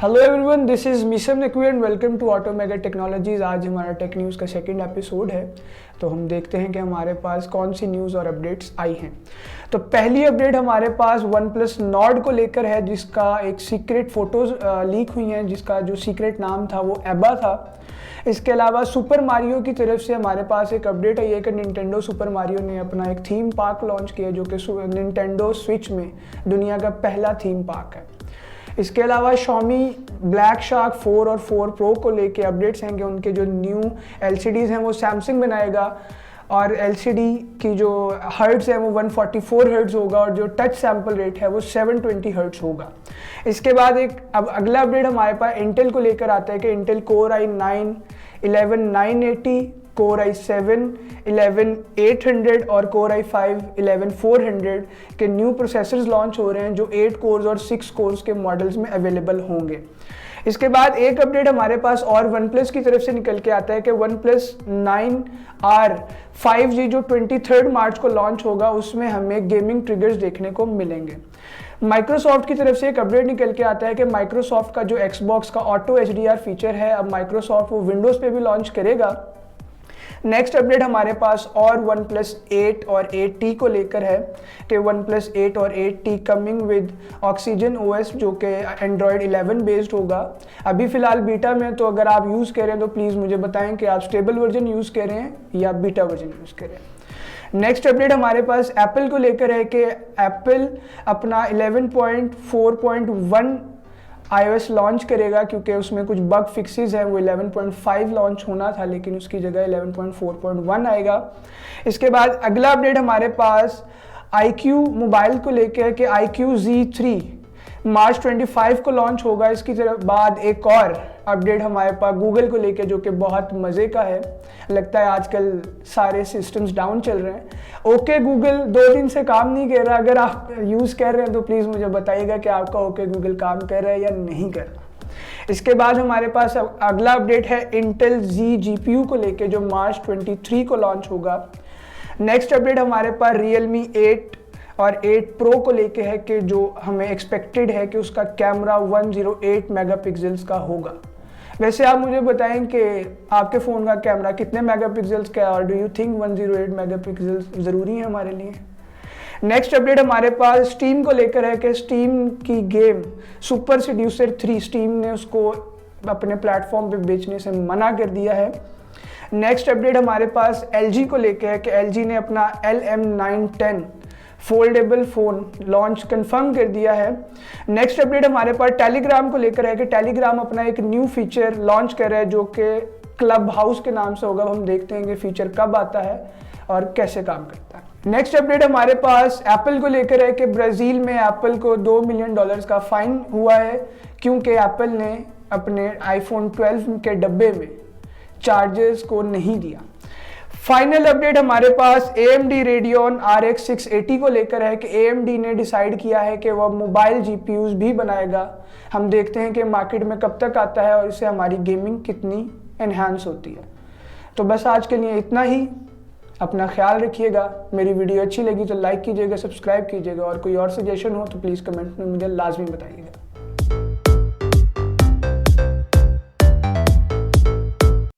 Hello everyone, this is Meesam Naqvi and welcome to Automega technologies. आज हमारा tech news का second episode है, तो हम देखते हैं कि हमारे पास कौन सी न्यूज़ और अपडेट्स आई हैं। तो पहली अपडेट हमारे पास वन प्लस नॉर्ड को लेकर है, जिसका एक सीक्रेट फ़ोटोज़ लीक हुई हैं, जिसका जो सीक्रेट नाम था वो एबा था। इसके अलावा सुपर मारियो की तरफ से हमारे पास एक अपडेट आई है कि निंटेंडो सुपर मारियो ने अपना एक थीम पार्क लॉन्च किया, जो कि निंटेंडो स्विच में दुनिया का पहला थीम पार्क है। इसके अलावा Xiaomi ब्लैक शार्क 4 और 4 प्रो को लेके अपडेट्स हैं कि उनके जो न्यू LCDs हैं वो सैमसंग बनाएगा और LCD की जो हर्ट्ज़ है वो 144 हर्ट्ज़ होगा और जो टच सैम्पल रेट है वो 720 हर्ट्ज़ होगा। इसके बाद अब अगला अपडेट हमारे पास इंटेल को लेकर आता है कि Intel Core i9 11980, Core i7 11800 और Core i5 11400 के न्यू प्रोसेसर्स लॉन्च हो रहे हैं, जो 8 कोर्स और 6 कोर्स के मॉडल्स में अवेलेबल होंगे। इसके बाद एक अपडेट हमारे पास और वन प्लस की तरफ से निकल के आता है कि वन प्लस 9R 5G जो 23 मार्च को लॉन्च होगा, उसमें हमें गेमिंग ट्रिगर्स देखने को मिलेंगे। माइक्रोसॉफ्ट की तरफ से एक अपडेट निकल के आता है कि माइक्रोसॉफ्ट का जो Xbox का ऑटो HDR फीचर है, अब माइक्रोसॉफ्ट वो विंडोज़ पे भी लॉन्च करेगा। नेक्स्ट अपडेट हमारे पास और वन प्लस 8 और 8T को लेकर है कि वन प्लस 8 और 8T coming with oxygen OS, जो कि एंड्रॉयड 11 बेस्ड होगा। अभी फ़िलहाल बीटा में, तो अगर आप यूज़ कर रहे हैं तो प्लीज़ मुझे बताएं कि आप स्टेबल वर्जन यूज़ कर रहे हैं या बीटा वर्जन यूज़ कर रहे हैं। नेक्स्ट अपडेट हमारे पास एप्पल को लेकर है कि एप्पल अपना 11.4.1 iOS लॉन्च करेगा, क्योंकि उसमें कुछ बग फिक्सेस हैं। वो 11.5 लॉन्च होना था, लेकिन उसकी जगह 11.4.1 आएगा। इसके बाद अगला अपडेट हमारे पास iQ मोबाइल को लेकर है कि iQ Z3 मार्च 25 को लॉन्च होगा। इसकी बाद एक और अपडेट हमारे पास गूगल को लेके, जो कि बहुत मज़े का है। लगता है आजकल सारे सिस्टम्स डाउन चल रहे हैं। ओके गूगल 2 दिन से काम नहीं कर रहा। अगर आप यूज़ कर रहे हैं तो प्लीज़ मुझे बताइएगा कि आपका ओके गूगल काम कर रहा है या नहीं कर रहा। इसके बाद हमारे पास अगला अपडेट है इंटेल Z GPU को लेके, जो मार्च 23 को लॉन्च होगा। नेक्स्ट अपडेट हमारे पास Realme 8 और 8 Pro को लेके है कि जो हमें एक्सपेक्टेड है कि उसका कैमरा 108 मेगापिक्सल्स का होगा। वैसे आप मुझे बताएं कि आपके फ़ोन का कैमरा कितने मेगापिक्सल्स का है, और डू यू थिंक 108 मेगापिक्सल्स ज़रूरी है हमारे लिए। नेक्स्ट अपडेट हमारे पास स्टीम को लेकर है कि स्टीम की गेम सुपर सीड्यूसर 3 स्टीम ने उसको अपने प्लेटफॉर्म पे बेचने से मना कर दिया है। नेक्स्ट अपडेट हमारे पास LG को लेकर है कि LG ने अपना LM910 foldable phone launch confirm कर दिया है। नेक्स्ट अपडेट हमारे पास टेलीग्राम को लेकर है कि टेलीग्राम अपना एक न्यू फीचर लॉन्च कर रहा है, जो कि क्लब हाउस के नाम से होगा। हम देखते हैं कि फीचर कब आता है और कैसे काम करता है। नेक्स्ट अपडेट हमारे पास एप्पल को लेकर है कि ब्राज़ील में एप्पल को $2 मिलियन का फाइन हुआ है, क्योंकि एप्पल ने अपने iPhone 12 के डब्बे में चार्जर्स को नहीं दिया। फाइनल अपडेट हमारे पास AMD Radeon RX 680 को लेकर है कि AMD ने डिसाइड किया है कि वह मोबाइल GPUs भी बनाएगा। हम देखते हैं कि मार्केट में कब तक आता है और इससे हमारी गेमिंग कितनी एनहांस होती है। तो बस आज के लिए इतना ही। अपना ख्याल रखिएगा। मेरी वीडियो अच्छी लगी तो लाइक कीजिएगा, सब्सक्राइब कीजिएगा, और कोई और सजेशन हो तो प्लीज़ कमेंट में मुझे लाजमी बताइएगा।